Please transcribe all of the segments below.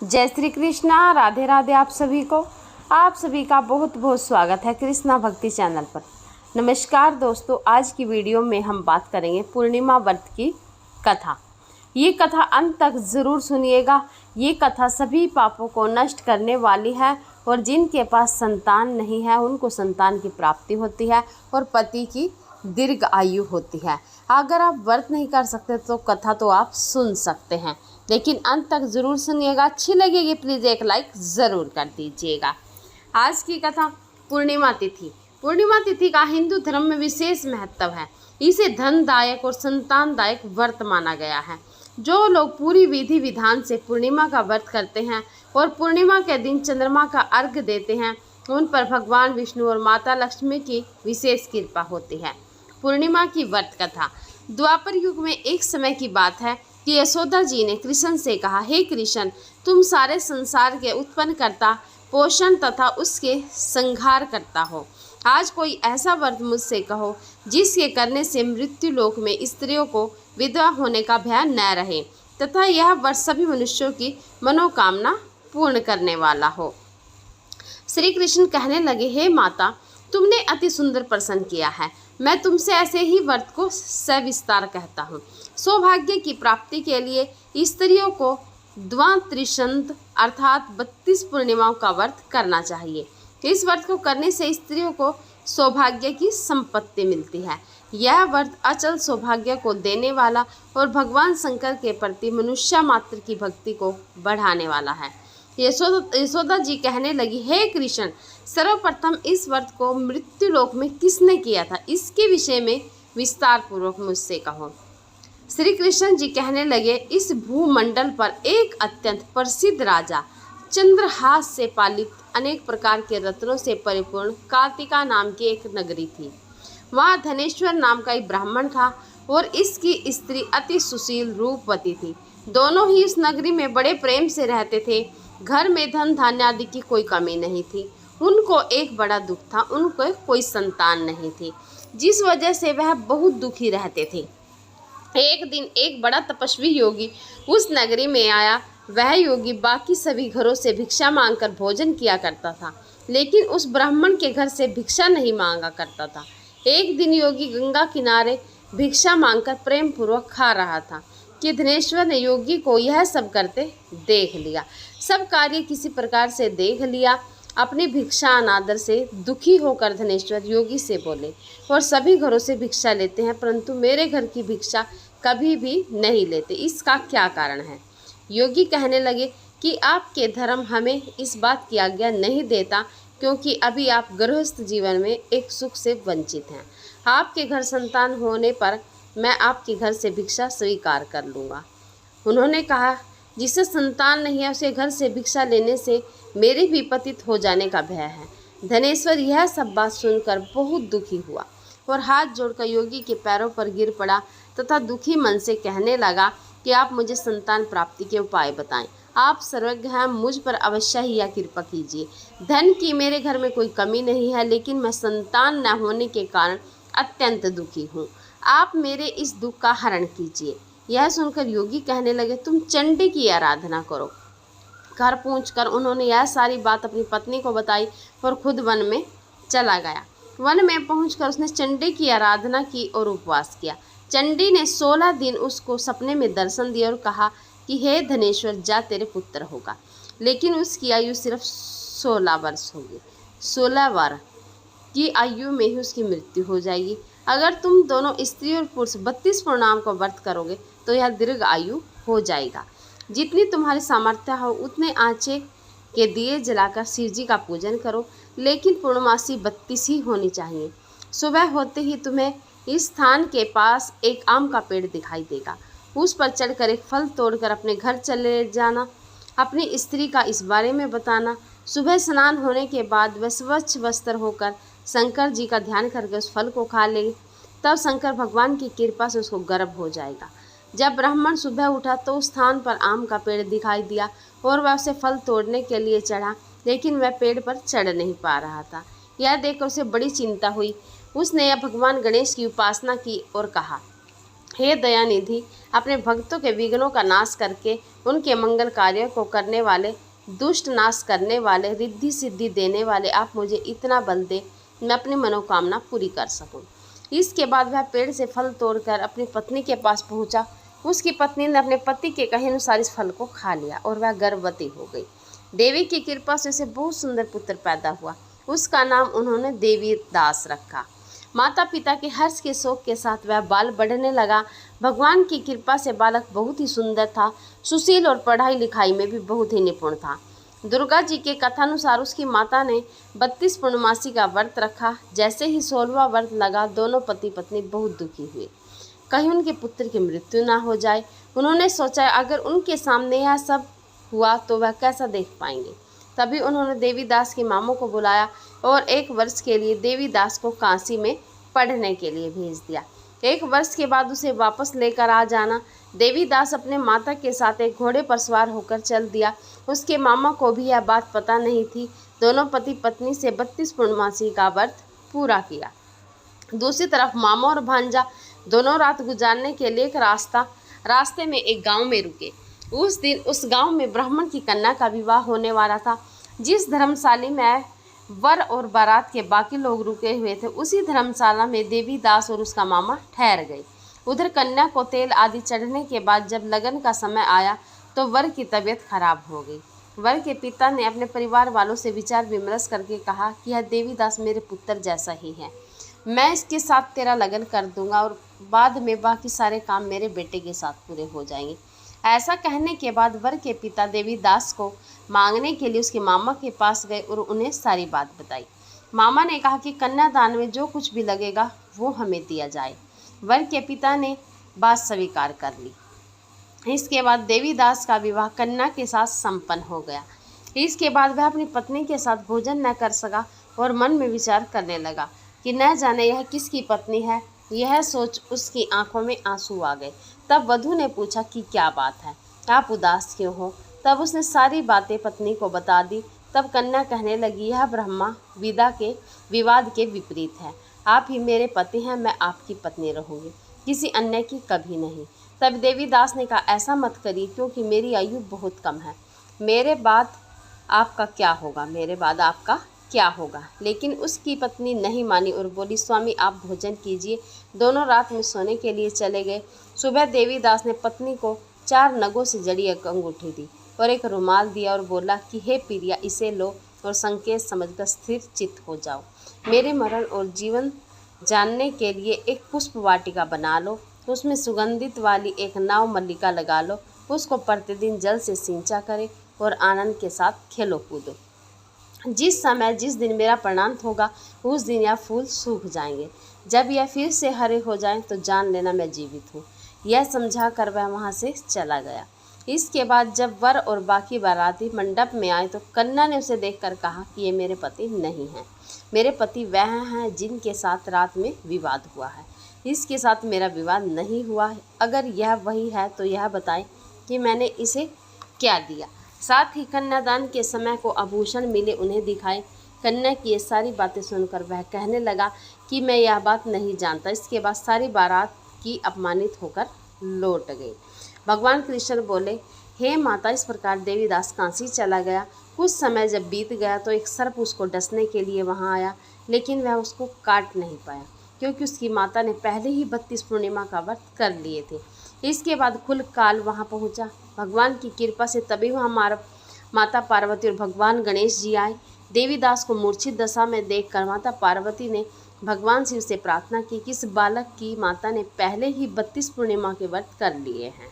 जय श्री कृष्णा। राधे राधे। आप सभी का बहुत बहुत स्वागत है कृष्णा भक्ति चैनल पर। नमस्कार दोस्तों, आज की वीडियो में हम बात करेंगे पूर्णिमा व्रत की कथा। ये कथा अंत तक ज़रूर सुनिएगा। ये कथा सभी पापों को नष्ट करने वाली है और जिनके पास संतान नहीं है उनको संतान की प्राप्ति होती है और पति की दीर्घ आयु होती है। अगर आप व्रत नहीं कर सकते तो कथा तो आप सुन सकते हैं, लेकिन अंत तक ज़रूर सुनिएगा। अच्छी लगेगी प्लीज़ एक लाइक ज़रूर कर दीजिएगा। आज की कथा पूर्णिमा तिथि। पूर्णिमा तिथि का हिंदू धर्म में विशेष महत्व है। इसे धनदायक और संतानदायक व्रत माना गया है। जो लोग पूरी विधि विधान से पूर्णिमा का व्रत करते हैं और पूर्णिमा के दिन चंद्रमा का अर्घ्य देते हैं, उन पर भगवान विष्णु और माता लक्ष्मी की विशेष कृपा होती है। पूर्णिमा की व्रत कथा। द्वापर युग में एक समय की बात है कि यशोदा जी ने कृष्ण से कहा, हे कृष्ण, तुम सारे संसार के उत्पन्न करता, पोषण तथा उसके संहार करता हो। आज कोई ऐसा व्रत मुझसे कहो जिसके करने से मृत्यु लोक में स्त्रियों को विधवा होने का भय न रहे तथा यह व्रत सभी मनुष्यों की मनोकामना पूर्ण करने वाला हो। श्री कृष्ण कहने लगे, हे माता, तुमने अति सुंदर प्रश्न किया है। मैं तुमसे ऐसे ही व्रत को सविस्तार कहता हूँ। सौभाग्य की प्राप्ति के लिए स्त्रियों को द्वात्रिशंत अर्थात 32 पूर्णिमाओं का व्रत करना चाहिए। इस व्रत को करने से स्त्रियों को सौभाग्य की संपत्ति मिलती है। यह व्रत अचल सौभाग्य को देने वाला और भगवान शंकर के प्रति मनुष्य मात्र की भक्ति को बढ़ाने वाला है। यशोदा जी कहने लगी, हे कृष्ण, सर्वप्रथम इस व्रत को मृत्यु लोक में किसने किया था, इसके विषय में विस्तार पूर्वक मुझसे कहो। श्री कृष्ण जी कहने लगे, इस भूमंडल पर एक अत्यंत प्रसिद्ध राजा चंद्रहास से पालित अनेक प्रकार के रत्नों से परिपूर्ण कार्तिका नाम की एक नगरी थी। वहाँ धनेश्वर नाम का एक ब्राह्मण था और इसकी स्त्री अति सुशील रूपवती थी। दोनों ही इस नगरी में बड़े प्रेम से रहते थे। घर में धन धान्य आदि की कोई कमी नहीं थी। उनको एक बड़ा दुख था, उनको कोई संतान नहीं थी, जिस वजह से वह बहुत दुखी रहते थे। एक दिन एक बड़ा तपस्वी योगी उस नगरी में आया। वह योगी बाकी सभी घरों से भिक्षा मांगकर भोजन किया करता था, लेकिन उस ब्राह्मण के घर से भिक्षा नहीं मांगा करता था। एक दिन योगी गंगा किनारे भिक्षा मांगकर प्रेम पूर्वक खा रहा था कि धनेश्वर ने योगी को यह सब करते देख लिया। सब कार्य किसी प्रकार से देख लिया। अपनी भिक्षा अनादर से दुखी होकर धनेश्वर योगी से बोले, और सभी घरों से भिक्षा लेते हैं परंतु मेरे घर की भिक्षा कभी भी नहीं लेते, इसका क्या कारण है। योगी कहने लगे कि आपके धर्म हमें इस बात की आज्ञा नहीं देता, क्योंकि अभी आप गृहस्थ जीवन में एक सुख से वंचित हैं। आपके घर संतान होने पर मैं आपके घर से भिक्षा स्वीकार कर लूँगा। उन्होंने कहा, जिसे संतान नहीं है उसे घर से भिक्षा लेने से मेरे भी पतित हो जाने का भय है। धनेश्वर यह सब बात सुनकर बहुत दुखी हुआ और हाथ जोड़कर योगी के पैरों पर गिर पड़ा तथा दुखी मन से कहने लगा कि आप मुझे संतान प्राप्ति के उपाय बताएं। आप सर्वज्ञ हैं, मुझ पर अवश्य ही यह कृपा कीजिए। धन की मेरे घर में कोई कमी नहीं है, लेकिन मैं संतान न होने के कारण अत्यंत दुखी हूँ। आप मेरे इस दुख का हरण कीजिए। यह सुनकर योगी कहने लगे, तुम चंडी की आराधना करो। घर पहुंचकर उन्होंने यह सारी बात अपनी पत्नी को बताई और खुद वन में चला गया। वन में पहुंचकर उसने चंडी की आराधना की और उपवास किया। चंडी ने 16 दिन उसको सपने में दर्शन दिया और कहा कि हे धनेश्वर, जा तेरे पुत्र होगा, लेकिन उसकी आयु सिर्फ 16 वर्ष होगी। 16 वर्ष की आयु में ही उसकी मृत्यु हो जाएगी। अगर तुम दोनों स्त्री और पुरुष 32 पूर्णिमा को व्रत करोगे तो यह दीर्घ आयु हो जाएगा। जितनी तुम्हारी सामर्थ्य हो उतने आँचे के दिए जलाकर शिव जी का पूजन करो, लेकिन पूर्णमासी 32 ही होनी चाहिए। सुबह होते ही तुम्हें इस स्थान के पास एक आम का पेड़ दिखाई देगा। उस पर चढ़कर एक फल तोड़कर अपने घर चले जाना। अपनी स्त्री का इस बारे में बताना। सुबह स्नान होने के बाद वह स्वच्छ वस्त्र होकर शंकर जी का ध्यान करके उस फल को खा ले। तब शंकर भगवान की कृपा से उसको गर्भ हो जाएगा। जब ब्राह्मण सुबह उठा तो उस स्थान पर आम का पेड़ दिखाई दिया और वह उसे फल तोड़ने के लिए चढ़ा, लेकिन वह पेड़ पर चढ़ नहीं पा रहा था। यह देखकर उसे बड़ी चिंता हुई। उसने भगवान गणेश की उपासना की और कहा, हे दयानिधि, अपने भक्तों के विघ्नों का नाश करके उनके मंगल कार्यों को करने वाले, दुष्ट नाश करने वाले, रिद्धि सिद्धि देने वाले, आप मुझे इतना बल दे मैं अपनी मनोकामना पूरी कर सकूं। इसके बाद वह पेड़ से फल तोड़कर अपनी पत्नी के पास पहुंचा। उसकी पत्नी ने अपने पति के कहे अनुसार इस फल को खा लिया और वह गर्भवती हो गई। देवी की कृपा से उसे बहुत सुंदर पुत्र पैदा हुआ। उसका नाम उन्होंने देवी दास रखा। माता पिता के हर्ष के शोक के साथ वह बाल बढ़ने लगा। भगवान की कृपा से बालक बहुत ही सुंदर था, सुशील और पढ़ाई लिखाई में भी बहुत ही निपुण था। दुर्गा जी के कथानुसार उसकी माता ने 32 पूर्णमासी का व्रत रखा। जैसे ही 16वां व्रत लगा, दोनों पति पत्नी बहुत दुखी हुए, कहीं उनके पुत्र की मृत्यु ना हो जाए। उन्होंने सोचा अगर उनके सामने यह सब हुआ तो वह कैसा देख पाएंगे। तभी उन्होंने देवीदास के मामों को बुलाया और 1 वर्ष के लिए देवीदास को काशी में पढ़ने के लिए भेज दिया। 1 वर्ष के बाद उसे वापस लेकर आ जाना। देवीदास अपने माता के साथ एक घोड़े पर सवार होकर चल दिया। उसके मामा को भी यह बात पता नहीं थी। दोनों पति पत्नी से 32 पूर्णमासी का व्रत पूरा किया। दूसरी तरफ मामा और भांजा दोनों रात गुजारने के लिए एक रास्ते में एक गांव में रुके। उस दिन उस गांव में ब्राह्मण की कन्या का विवाह होने वाला था। जिस धर्मशाला में वर और बारात के बाकी लोग रुके हुए थे, उसी धर्मशाला में देवीदास और उसका मामा ठहर गए। उधर कन्या को तेल आदि चढ़ने के बाद जब लगन का समय आया तो वर की तबीयत खराब हो गई। वर के पिता ने अपने परिवार वालों से विचार विमर्श करके कहा कि यह देवीदास मेरे पुत्र जैसा ही है, मैं इसके साथ तेरा लगन कर दूंगा और बाद में बाकी सारे काम मेरे बेटे के साथ पूरे हो जाएंगे। ऐसा कहने के बाद वर के पिता देवीदास को मांगने के लिए उसके मामा के पास गए और उन्हें सारी बात बताई। मामा ने कहा कि कन्यादान में जो कुछ भी लगेगा वो हमें दिया जाए। वर के पिता ने बात स्वीकार कर ली। इसके बाद देवीदास का विवाह कन्या के साथ संपन्न हो गया। इसके बाद वह अपनी पत्नी के साथ भोजन न कर सका और मन में विचार करने लगा कि न जाने यह किसकी पत्नी है। यह सोच उसकी आंखों में आंसू आ गए। तब वधू ने पूछा कि क्या बात है, आप उदास क्यों हो। तब उसने सारी बातें पत्नी को बता दी। तब कन्या कहने लगी, यह ब्रह्मा विवाद के विपरीत है। आप ही मेरे पति हैं, मैं आपकी पत्नी रहूँगी, किसी अन्य की कभी नहीं। तब देवीदास ने कहा, ऐसा मत करिए क्योंकि मेरी आयु बहुत कम है। मेरे बाद आपका क्या होगा। लेकिन उसकी पत्नी नहीं मानी और बोली, स्वामी आप भोजन कीजिए। दोनों रात में सोने के लिए चले गए। सुबह देवीदास ने पत्नी को 4 नगों से जड़ी एक अंगूठी दी और एक रुमाल दिया और बोला कि हे प्रिया, इसे लो और संकेत समझकर स्थिर चित्त हो जाओ। मेरे मरण और जीवन जानने के लिए एक पुष्प वाटिका बना लो, उसमें सुगंधित वाली एक नाव मल्लिका लगा लो, उसको प्रतिदिन जल से सिंचा करें और आनंद के साथ खेलो कूदो। जिस दिन मेरा प्रणांत होगा उस दिन यह फूल सूख जाएंगे। जब यह फिर से हरे हो जाएं तो जान लेना मैं जीवित हूँ। यह समझा कर वह वहाँ से चला गया। इसके बाद जब वर और बाकी बाराती मंडप में आए तो कन्या ने उसे देखकर कहा कि ये मेरे पति नहीं हैं। मेरे पति वह हैं जिनके साथ रात में विवाद हुआ है। इसके साथ मेरा विवाद नहीं हुआ है। अगर यह वही है तो यह बताएं कि मैंने इसे क्या दिया। साथ ही कन्यादान के समय को आभूषण मिले उन्हें दिखाए। कन्या की ये सारी बातें सुनकर वह कहने लगा कि मैं यह बात नहीं जानता। इसके बाद सारी बारात की अपमानित होकर लौट गई। भगवान कृष्ण बोले, हे माता, इस प्रकार देवीदास काशी चला गया। कुछ समय जब बीत गया तो एक सर्प उसको डसने के लिए वहाँ आया, लेकिन वह उसको काट नहीं पाया क्योंकि उसकी माता ने पहले ही 32 पूर्णिमा का व्रत कर लिए थे। इसके बाद कुल काल वहाँ पहुँचा। भगवान की कृपा से तभी वहाँ माता पार्वती और भगवान गणेश जी आए। देवीदास को मूर्छित दशा में देखकर माता पार्वती ने भगवान शिव से प्रार्थना की कि इस बालक की माता ने पहले ही 32 पूर्णिमा के व्रत कर लिए हैं,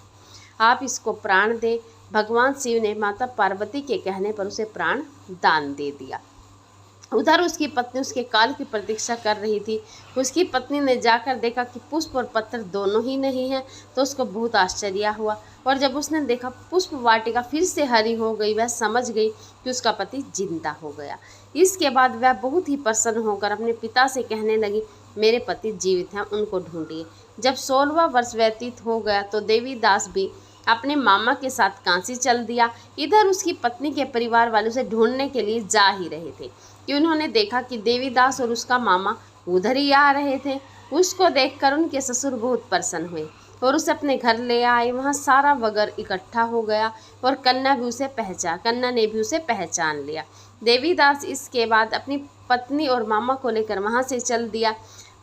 आप इसको प्राण दे। भगवान शिव ने माता पार्वती के कहने पर उसे प्राण दान दे दिया। उधर उसकी पत्नी उसके काल की प्रतीक्षा कर रही थी। उसकी पत्नी ने जाकर देखा कि पुष्प और पत्थर दोनों ही नहीं हैं, तो उसको बहुत आश्चर्य हुआ। और जब उसने देखा पुष्प वाटिका फिर से हरी हो गई, वह समझ गई कि उसका पति जिंदा हो गया। इसके बाद वह बहुत ही प्रसन्न होकर अपने पिता से कहने लगी, मेरे पति जीवित हैं, उनको ढूंढिए। जब 16वां वर्ष व्यतीत हो गया तो देवीदास भी अपने मामा के साथ काशी चल दिया। इधर उसकी पत्नी के परिवार वाले उसे ढूंढने के लिए जा ही रहे थे कि उन्होंने देखा कि देवीदास और उसका मामा उधर ही आ रहे थे। उसको देखकर उनके ससुर बहुत प्रसन्न हुए और उसे अपने घर ले आए। वहाँ सारा वगर इकट्ठा हो गया और कन्या ने भी उसे पहचान लिया। देवीदास इसके बाद अपनी पत्नी और मामा को लेकर वहाँ से चल दिया।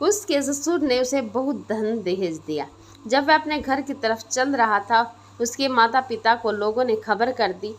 उसके ससुर ने उसे बहुत धन दहेज दिया। जब वह अपने घर की तरफ चल रहा था, उसके माता पिता को लोगों ने खबर कर दी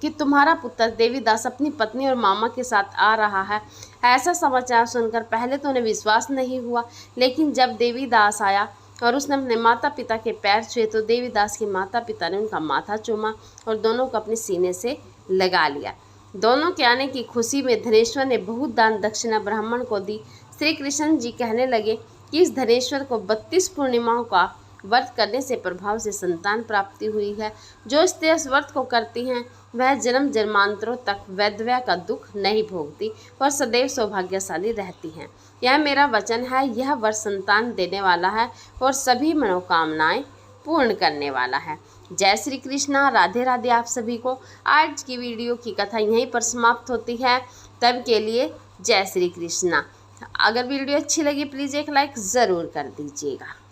कि तुम्हारा पुत्र देवीदास अपनी पत्नी और मामा के साथ आ रहा है। ऐसा समाचार सुनकर पहले तो उन्हें विश्वास नहीं हुआ, लेकिन जब देवीदास आया और उसने अपने माता पिता के पैर छुए तो देवीदास के माता पिता ने उनका माथा चूमा और दोनों को अपने सीने से लगा लिया। दोनों के आने की खुशी में धनेश्वर ने बहुत दान दक्षिणा ब्राह्मण को दी। श्री कृष्ण जी कहने लगे कि इस धनेश्वर को 32 पूर्णिमाओं का व्रत करने से प्रभाव से संतान प्राप्ति हुई है। जो स्त्रियां इस व्रत को करती हैं वह जन्म जन्मांतरों तक वैधव्य का दुख नहीं भोगती और सदैव सौभाग्यशाली रहती हैं। यह मेरा वचन है। यह व्रत संतान देने वाला है और सभी मनोकामनाएं पूर्ण करने वाला है। जय श्री कृष्णा। राधे राधे आप सभी को। आज की वीडियो की कथा यहीं पर समाप्त होती है। तब के लिए जय श्री कृष्णा। अगर वीडियो अच्छी लगी प्लीज़ एक लाइक ज़रूर कर दीजिएगा।